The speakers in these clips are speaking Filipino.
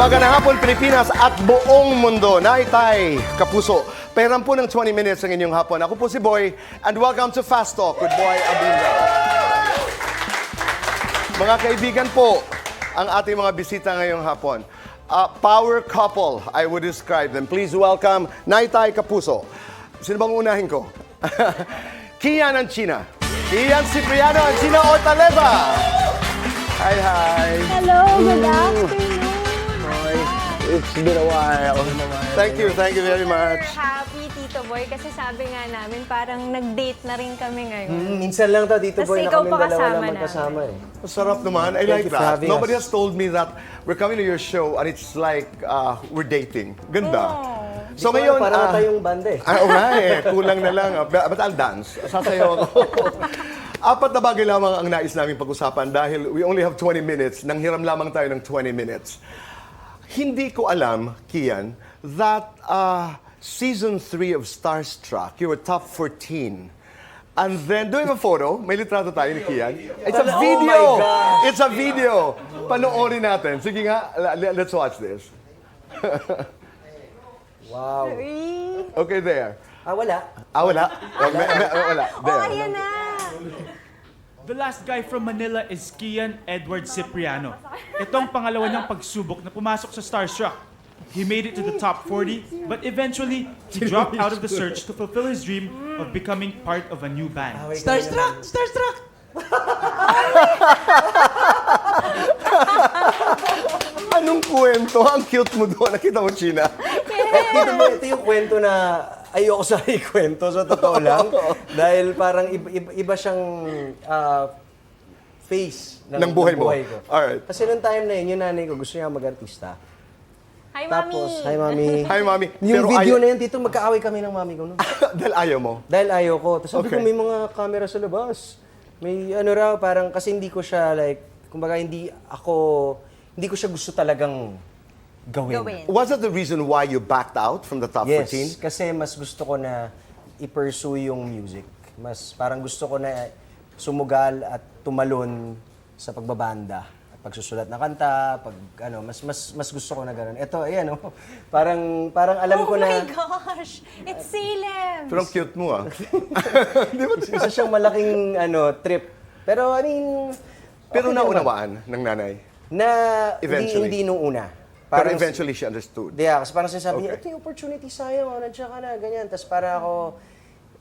Magandang hapon, Pilipinas at buong mundo. Naitay, kapuso. Pairan po ng 20 minutes ang inyong hapon. Ako po si Boy, and welcome to Fast Talk with Boy Abunda. Mga kaibigan po, ang ating mga bisita ngayong hapon. Power couple, I would describe them. Please welcome Naitay Kapuso. Sino bang unahin ko? Kian and China. Kian Cipriano and China Ortaleva. Hi, hi. Hello, good afternoon. It's been a while. Thank you very much. Super happy, Tito Boy, kasi sabi nga namin parang nag-date na rin kami ngayon. Minsan lang to, Dito Tas Boy, na ikaw kami pa dalawa kasama lang magkasama eh. Sarap naman. I Thank like you for that. having Nobody us. has told me that we're coming to your show and it's like we're dating. Ganda. So ngayon, Parang tayong banda eh. oo nga eh. Kulang na lang. But I'll dance. Sasayaw ako. Apat na bagay lamang ang nais namin pag-usapan dahil we only have 20 minutes. Nanghiram lamang tayo ng 20 minutes. Hindi ko alam, Kian, that season 3 of Starstruck, you were top 14. And then, do we have a photo? May litrato tayo ni Kian. It's a video! Oh my gosh! It's a video! Panoorin natin. Sige nga, let's watch this. Wow. Okay, there. Wala. Wala? Wala. Oh, There. ayan na. The last guy from Manila is Kian Edward Cipriano. Itong pangalawa niyang pagsubok na pumasok sa Starstruck. He made it to the top 40, but eventually, he dropped out of the search to fulfill his dream of becoming part of a new band. Starstruck! Starstruck! Anong kwento? Ang cute mo doon. Nakita mo, China? Dito mo, ito yung kwento na ayoko sa ikwento, sa totoo lang. Dahil parang iba siyang face Ng buhay mo. ko. Alright. Kasi noong time na yun, yung nanay ko gusto niya mag-artista. Hi, Tapos, Mami. hi mami. Hi, Mami. Yung Pero video ayaw- na yun, dito magkaaway kami ng mami ko. No? Dahil ayaw mo. Dahil ayaw ko. Tapos sabi Okay. ko, may mga camera sa labas. May ano raw, parang kasi hindi ko siya like, kumbaga hindi ko siya gusto talagang gawin. Was that the reason why you backed out from the top Yes, 14? kasi mas gusto ko na i-pursue yung music. Mas parang gusto ko na sumugal at tumalon sa pagbabanda at pagsusulat ng kanta, mas gusto ko na gano'n. Ito, ayan parang alam ko Oh na my gosh! It's Salem! Pero ang cute mo ah. isa siyang malaking trip. Pero I mean, Pero okay naman. naunawaan ng nanay. Na Eventually. hindi nung una. Pero eventually she understood. Yeah, kasi parang sinasabi niya, Okay. ito yung opportunity sa'yo, nandiyan ka na, ganyan. Tapos para ako,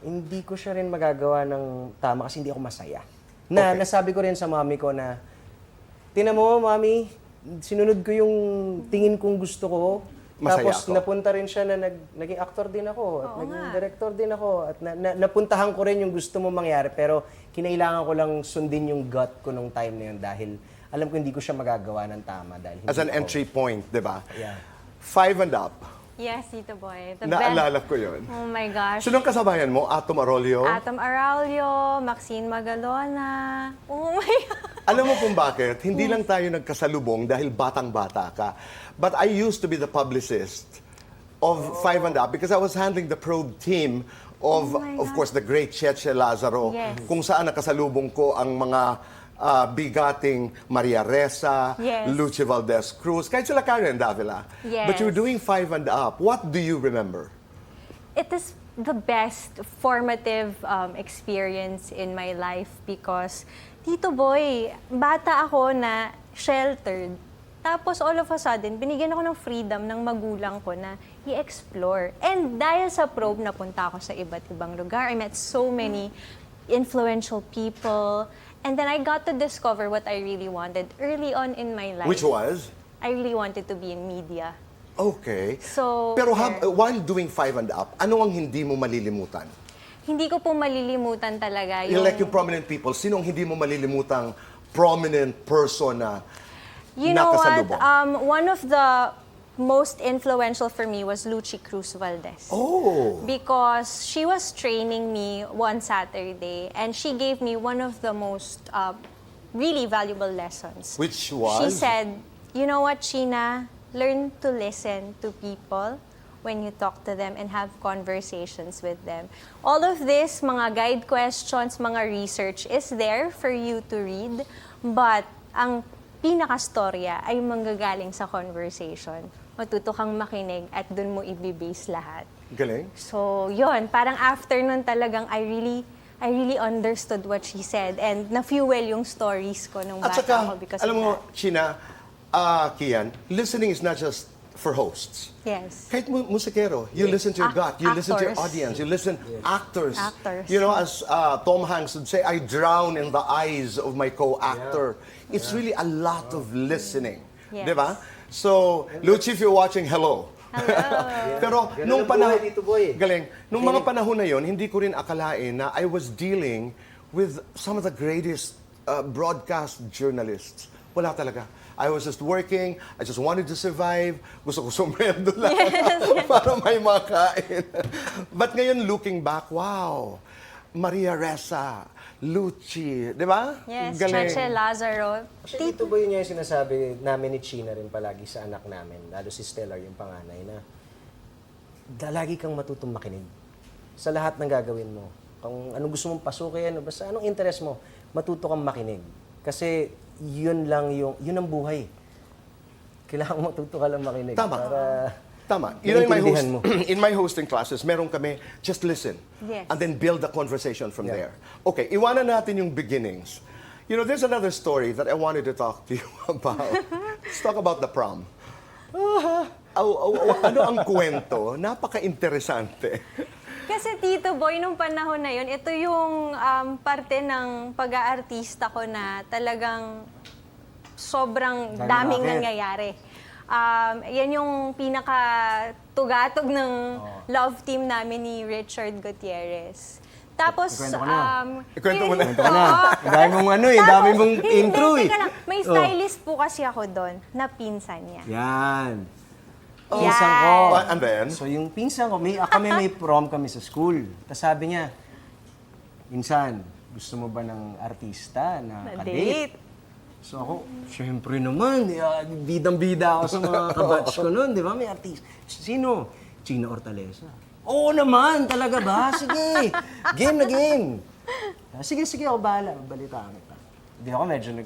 hindi ko siya rin magagawa ng tama kasi hindi ako masaya. Okay. Nasabi ko rin sa mami ko na, tinan mo, mami, sinunod ko yung tingin kong gusto ko. Masaya Tapos ako. napunta rin siya na naging actor din ako at Oo naging nga. director din ako at napuntahan ko rin yung gusto mo mangyari pero kinailangan ko lang sundin yung gut ko nung time na yun dahil alam ko hindi ko siya magagawa ng tama dahil As an hindi ako- entry point, di ba? Yeah. 5 and up. Yes, Tito Boy. The Naalala ko yun. Oh my gosh. Sinong kasabayan mo? Atom Arroyo? Atom Araulio, Maxine Magalona. Oh my God. Alam mo kung bakit? Hindi lang tayo nagkasalubong dahil batang-bata ka. But I used to be the publicist of 5 and Up because I was handling the probe team of course, the great Cheche Lazaro. Yes. Kung saan nakasalubong ko ang mga bigating Maria Ressa, Yes. Lucy Valdez Cruz, kahit sila Karen Davila. Yes. But you're doing 5 and Up. What do you remember? It is the best formative experience in my life because, Tito Boy, bata ako na sheltered. Tapos all of a sudden, binigyan ako ng freedom ng magulang ko na i-explore. And dahil sa probe, napunta ako sa iba't ibang lugar. I met so many influential people. And then I got to discover what I really wanted early on in my life. Which was? I really wanted to be in media. Okay. So, Pero there. while doing 5 and Up, ano ang hindi mo malilimutan? Hindi ko po malilimutan talaga Like yung prominent people, sinong hindi mo malilimutang prominent person na You know what? nakasalubong? One of the most influential for me was Lucy Cruz Valdez. Oh! Because she was training me one Saturday and she gave me one of the most really valuable lessons. Which was? She said, you know what, Sheena? Learn to listen to people when you talk to them and have conversations with them. All of this, mga guide questions, mga research is there for you to read, but ang pinaka-storya ay manggagaling sa conversation. Matuto kang makinig at dun mo ibibase lahat. Galing. So, yun. Parang after nun talagang I really understood what she said and na-fuel yung stories ko nung At bata saka, ako because alam of mo, that. China, Kian, listening is not just for hosts. Yes. Kahit musikero, you listen to your gut, you listen to your Actors. audience, you listen actors. Actors. You know, as Tom Hanks would say, I drown in the eyes of my co-actor. It's really a lot of listening. Yes. Di ba? So, Luchi, if you're watching, hello. Pero Ganun nung ang buhay panahon, dito, boy. galing, nung mga panahon na yon, hindi ko rin akalain na I was dealing with some of the greatest broadcast journalists. Wala talaga. I was just working, I just wanted to survive, gusto ko sumrendo lang para may makain. But ngayon, looking back, wow, Maria Ressa, Lucci, di ba? Yes, Galing. Cheche Lazaro. Actually, ito ba yun yung sinasabi namin ni China rin palagi sa anak namin, lalo si Stellar, yung panganay, na lagi kang matutong makinig sa lahat ng gagawin mo. Kung anong gusto mong pasukin, basta anong interest mo, matuto kang makinig. Kasi yun ang buhay. Kailangan matuto ka lang makinig. Tama. Para Tama. You know, maintindihan mo. in my hosting classes, meron kami, just listen. Yes. And then build the conversation from Yeah. there. Okay, iwanan natin yung beginnings. You know, there's another story that I wanted to talk to you about. Let's talk about the prom. Ano ang kwento? Napaka-interesante. Kasi Tito Boy, nung panahon na yun, ito yung parte ng pag-aartista ko na talagang sobrang daming racket. nangyayari. Yan yung pinaka-tugatog ng love team namin ni Richard Gutierrez. Tapos, Ikwento ko na. Ikwento mo na. yun- Ikwento ko na. Oo. Ang dami mong ano eh, Tapos, dami mong hindi, intro eh. teka lang. May Oh. stylist po kasi ako doon na pinsan niya. Yan. Yan. Pinsan ko. And then? So yung pinsan ko, kami may prom kami sa school. Tapos sabi niya, Insan, gusto mo ba ng artista na kadate? Na-date. So ako, syempre naman, bidang-bida ako sa mga kabatch ko noon, di ba? May artista. Sino? China Hortaleza. Oo naman, talaga ba? Sige, game na game. Sige, ako bahala, balitaan kita. Hindi ako medyo na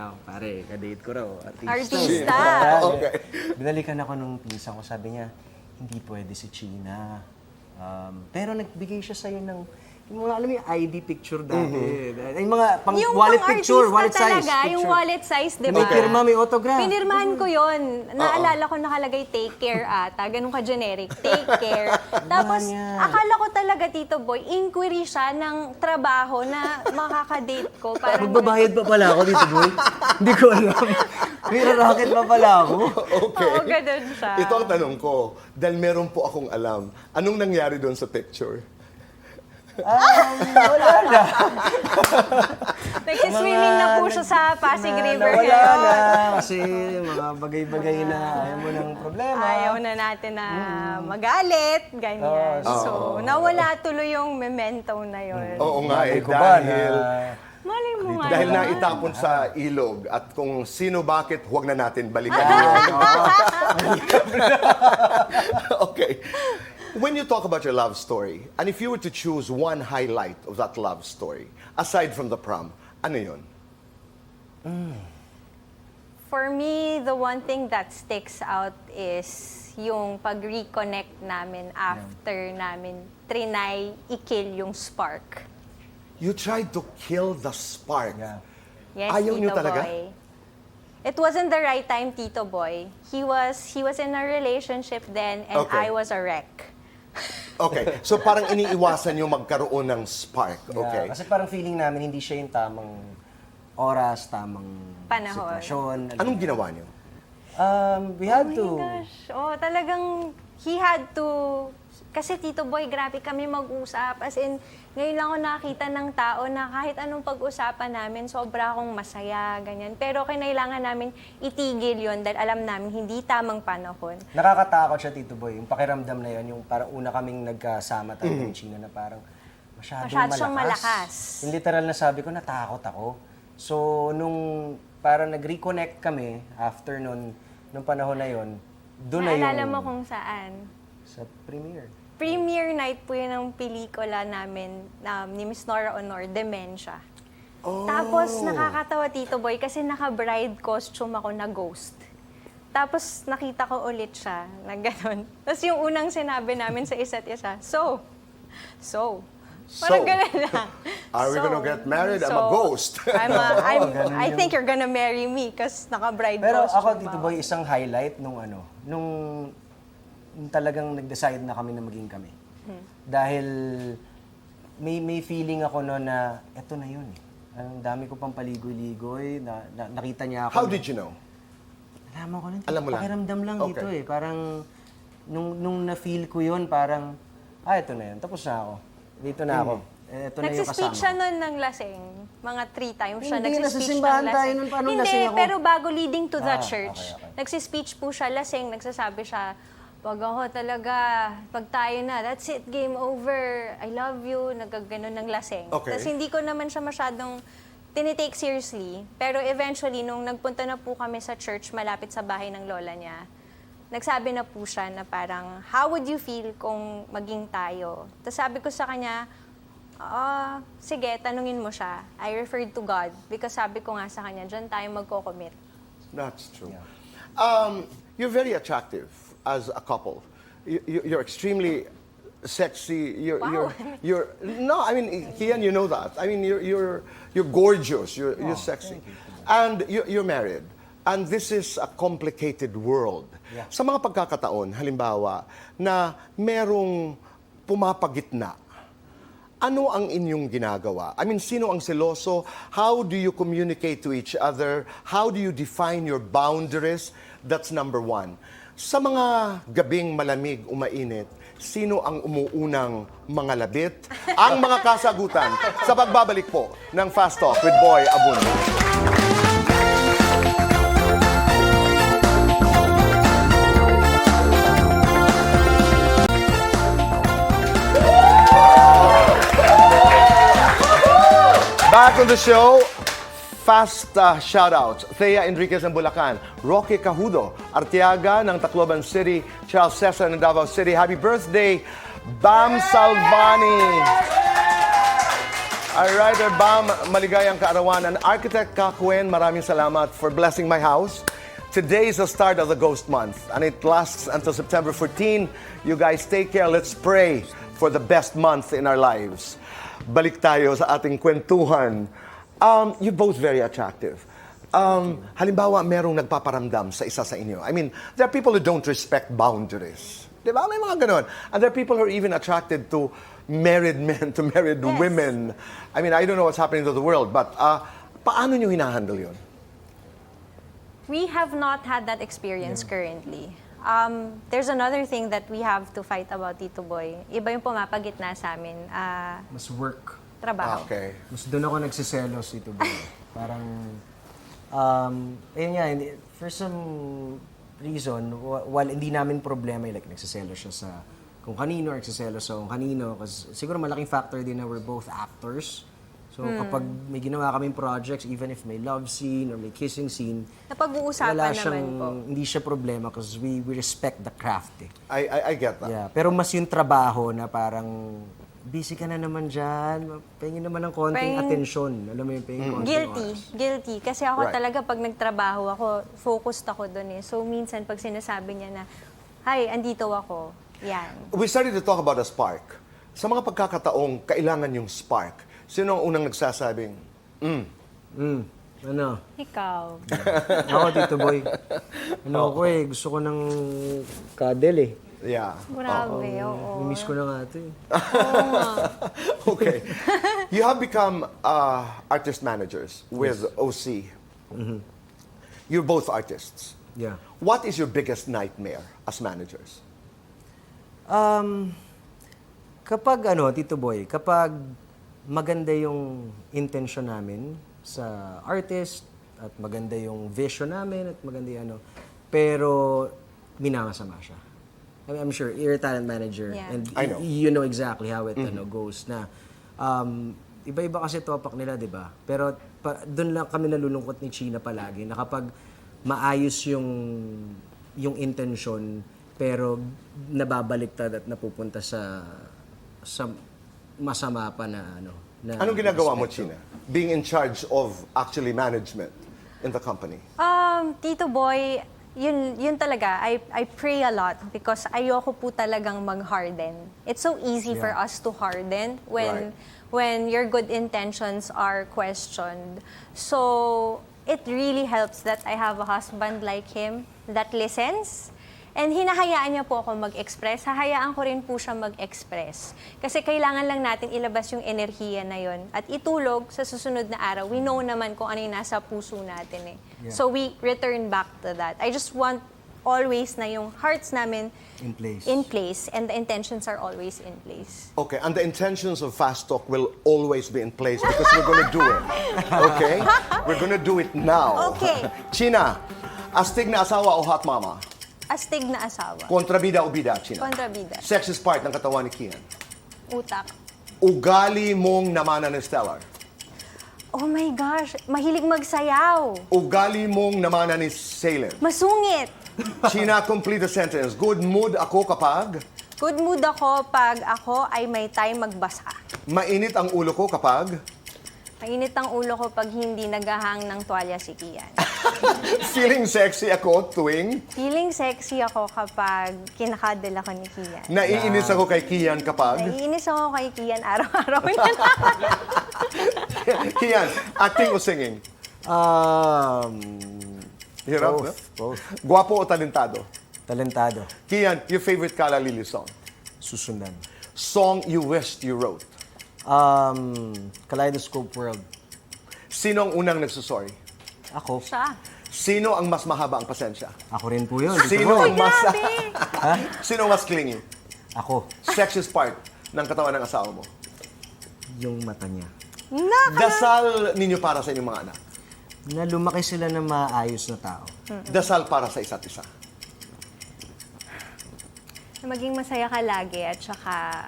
ako, pare, kadate ko raw, artista. Artista. Okay. Binalikan ako nung pinsan ko, sabi niya, hindi pwede si China. Pero nagbigay siya sa'yo ng, yung mga, alam mo yung ID picture dati. Yung mga Yung wallet picture, wallet size. talaga, yung picture. wallet size, di ba? May pirma, may autograph. Pinirmahan ko yon. Naalala ko nakalagay take care ata. Ganun ka generic. Take care. Tapos, yan. akala ko talaga, Tito Boy, inquiry siya ng trabaho na makakadate ko. Parang, Magbabayad pa pala ako dito, boy. Hindi ko alam. May racket pa pala ako. Okay. Oo, ganun siya. Ito ang tanong ko, dahil meron po akong alam, anong nangyari doon sa picture? Wala na. Nag-swimming na po siya sa Pasig River Wala ngayon. na. Kasi mga bagay-bagay na ayaw mo ng problema. Ayaw na natin na magalit, ganyan. So, nawala tuloy yung memento na yun. Oo nga eh, Malay ko ba dahil... Malay mo nga Dahil naman. naitapon sa ilog at kung sino bakit, huwag na natin balikan yun. Okay. When you talk about your love story, and if you were to choose one highlight of that love story, aside from the prom, ano yun? For me, the one thing that sticks out is yung pag-reconnect namin after namin trinay i-kill yung spark. You tried to kill the spark. Yeah. Yes, Ayaw Tito niyo talaga? Boy. It wasn't the right time, Tito Boy. He was in a relationship then and Okay. I was a wreck. Okay, so parang iniiwasan yung magkaroon ng spark. Okay. Yeah, kasi parang feeling namin hindi siya yung tamang oras, tamang Panahon. sitwasyon. Anong ginawa niyo? We had Oh to. my gosh. Oh, talagang he had to. Kasi Tito Boy, grabe kami mag-usap. As in, ngayon lang ako nakita ng tao na kahit anong pag-usapan namin, sobra akong masaya, ganyan. Pero kinailangan namin itigil yon dahil alam namin hindi tamang panahon. Nakakatakot siya, Tito Boy. Yung pakiramdam na yun, yung parang una kaming nagkasama tayo ng China na parang masyado siyang malakas. Yung literal na sabi ko, natakot ako. So, nung parang nag-reconnect kami after nung panahon na yun, doon na yung... Naalala mo kung saan? Sa premiere. Premiere night po yun ng pelikula namin ni Miss Nora Honor, Dementia. Tapos nakakatawa, Tito Boy, kasi naka-bride costume ako na ghost. Tapos nakita ko ulit siya na gano'n. Tapos yung unang sinabi namin sa isa't isa, so. Parang gano'n lang. Are we gonna get married? I'm a ghost. I think you're gonna marry me kasi naka-bride Pero costume ako, Tito ako. Boy, isang highlight nung talagang nag-decide na kami na maging kami. Dahil may feeling ako no na eto na yun. Ang dami ko pang paligoy-ligoy, nakita niya ako. How did you know? Alam ko lang, Alam mo lang? pakiramdam lang Okay. dito eh. Parang, nung na-feel ko yun, parang, eto na yun, tapos na ako. Dito na ako. Eto na yung Nagsispeech kasama siya ko. nun ng lasing. Mga 3 times siya Hindi, nasa nagsispeech simbahan ng tayo lasing. nun, paano Hindi, lasing ako? pero bago leading to the church, okay. nagsispeech po siya lasing, nagsasabi siya, pag ako talaga, pag tayo na, that's it, game over, I love you, nagkaganon ng lasing. Okay. Tapos hindi ko naman siya masyadong tinitake seriously. Pero eventually, nung nagpunta na po kami sa church malapit sa bahay ng lola niya, nagsabi na po siya na parang, how would you feel kung maging tayo? Tapos sabi ko sa kanya, sige, tanungin mo siya. I referred to God because sabi ko nga sa kanya, dyan tayo magko-commit. That's true. You're very attractive as a couple. You're extremely sexy. Wow. No, I mean, Kian, you know that. I mean, you're gorgeous. You're sexy, and you're married. And this is a complicated world. Yeah. Sa mga pagkakataon, halimbawa, na merong pumapagitna, ano ang inyong ginagawa? I mean, sino ang seloso? How do you communicate to each other? How do you define your boundaries? That's number one. Sa mga gabing malamig, umainit, sino ang umuunang mga labit? Ang mga kasagutan sa pagbabalik po ng Fast Talk with Boy Abunda. Back on the show, fast shoutouts. Thea Enriquez ng Bulacan, Roque Cajudo, Arteaga ng Tacloban City, Charles Cesar ng Davao City. Happy birthday, Bam Salvani. All right, Bam, maligayang kaarawan. And Architect Kakwen, maraming salamat for blessing my house. Today is the start of the Ghost Month, and it lasts until September 14. You guys take care. Let's pray for the best month in our lives. Balik tayo sa ating kwentuhan. You're both very attractive. Halimbawa, merong nagpaparamdam sa isa sa inyo. I mean, there are people who don't respect boundaries. Di ba? May mga ganon. And there are people who are even attracted to married men, to married Yes. women. I mean, I don't know what's happening to the world, but paano nyo hinahandle yun? We have not had that experience currently. There's another thing that we have to fight about, Tito Boy. Iba yung pumapagitna sa amin. Mas work. Trabaho. Okay. Mas doon ako nagsiselos ito ba? Parang, ayun nga, for some reason, while hindi namin problema, like nagsiselos siya sa kung kanino, or nagsiselos sa kung kanino, kasi siguro malaking factor din na we're both actors. So kapag may ginawa kaming projects, even if may love scene or may kissing scene, Napag-uusapan wala naman siyang, po. hindi siya problema because we respect the craft eh. I get that. Yeah, pero mas yung trabaho na parang busy ka na naman dyan, pahingin naman ng konting Pahingin- atensyon. Alam mo yung pahingin konting oras. Guilty. Kasi ako Right. talaga pag nagtrabaho ako, focused ako doon eh. So minsan pag sinasabi niya na, hi, andito ako. Yan. We started to talk about a spark. Sa mga pagkakataong kailangan yung spark, sino ang unang nagsasabing, Ano? Ikaw. Ako, Tito Boy. Ano ako eh, gusto ko ng cuddle eh. yeah. Grabe, oo. Miss ko na nga ito eh. Okay. You have become artist managers with OC. You're both artists. Yeah. What is your biggest nightmare as managers? Kapag Tito Boy, kapag maganda yung intention namin sa artist at maganda yung vision namin at maganda yung pero minamasama siya. I mean, I'm sure you're a talent manager Yeah. and I know. you know exactly how it goes na iba-iba kasi topak nila, 'di ba? Pero doon lang kami nalulungkot ni China palagi na kapag maayos yung intention pero nababaliktad at napupunta sa masama pa na Anong ginagawa mo, China? Being in charge of actually management in the company. Tito Boy, yun talaga. I pray a lot because ayoko po talagang mag-harden. It's so easy for us to harden Right. when your good intentions are questioned. So, it really helps that I have a husband like him that listens. And hinahayaan niya po ako mag-express. Hahayaan ko rin po siya mag-express. Kasi kailangan lang natin ilabas yung enerhiya na yon at itulog sa susunod na araw. We know naman kung ano yung nasa puso natin eh. So we return back to that. I just want always na yung hearts namin In place. and the intentions are always in place. Okay, and the intentions of Fast Talk will always be in place because we're going to do it. Okay? We're going to do it now. Okay. China, astig na asawa o hot mama? Astig na asawa. Kontrabida o bida, China? Kontrabida. Sexist part ng katawan ni Kian. Utak. Ugali mong namana ni Stellar. Oh my gosh, mahilig magsayaw. Ugali mong namana ni Salem. Masungit. China, complete the sentence. Good mood ako kapag Good mood ako pag ako ay may time magbasa. mainit ang ulo ko kapag Mainit ang ulo ko pag hindi naghahang ng tuwalya si Kian. feeling sexy ako tuwing Feeling sexy ako kapag kinakadal ako ni Kian. naiinis ako kay Kian kapag Naiinis ako kay Kian araw-araw niya. Kian, acting o singing? Hirap, no? Both. Guwapo o talentado? Talentado. Kian, your favorite Kala Lili song? Susundan. Song you wished you wrote? Kaleidoscope World. Sino ang unang nagsusorry? Ako. Siya. Sino ang mas mahaba ang pasensya? Ako rin po yun. Sino ang mas Grabe! Sino ang mas clingy? Ako. Sexiest part ng katawan ng asawa mo? Yung mata niya. Dasal ninyo para sa inyong mga anak. Na lumaki sila na maayos na tao. Dasal para sa isa't isa. Na maging masaya ka lagi at saka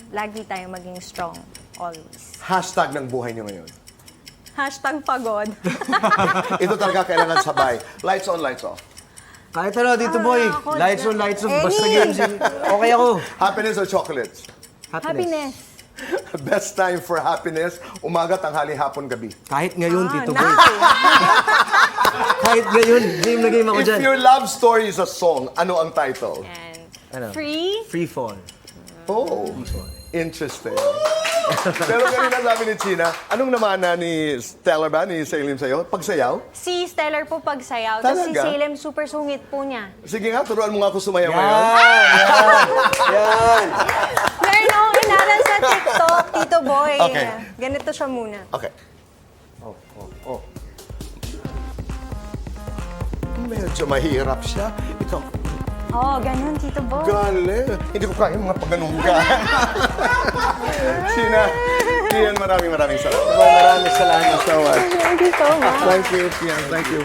lagi tayong maging strong always. Hashtag ng buhay nyo ngayon. Hashtag pagod. Ito talaga kailangan sabay. Lights on, lights off. Kahit ano, dito boy. ako. Lights on, lights off. Basta Any. games. Okay ako. Happiness or chocolates? Happiness. Best time for happiness, umaga, tanghali, hapon, gabi. Kahit ngayon, Tito Boy. Now. Kahit ngayon, game na game ako If dyan. your love story is a song, ano ang title? And Ano? free. Free fall. Oh, interesting. Pero kanina sabi ni China, anong namana ni Stellar ba, ni Salim sa'yo? Pagsayaw? Si Stellar po pagsayaw. Tapos si Talaga? Salem super sungit po niya. Sige nga, turuan mo nga ako sumayaw ngayon. Yan. Meron akong inaral sa TikTok, Tito Boy. Okay. Ganito siya muna. Okay. Oh. Medyo mahirap siya. Ikaw, Oh, ganun, Tito Boy. galing. Hindi ko kaya mga pagganong ka. China, Kian, maraming salamat. Maraming salamat. So much. Thank you so much. Thank you, Kian. Thank you.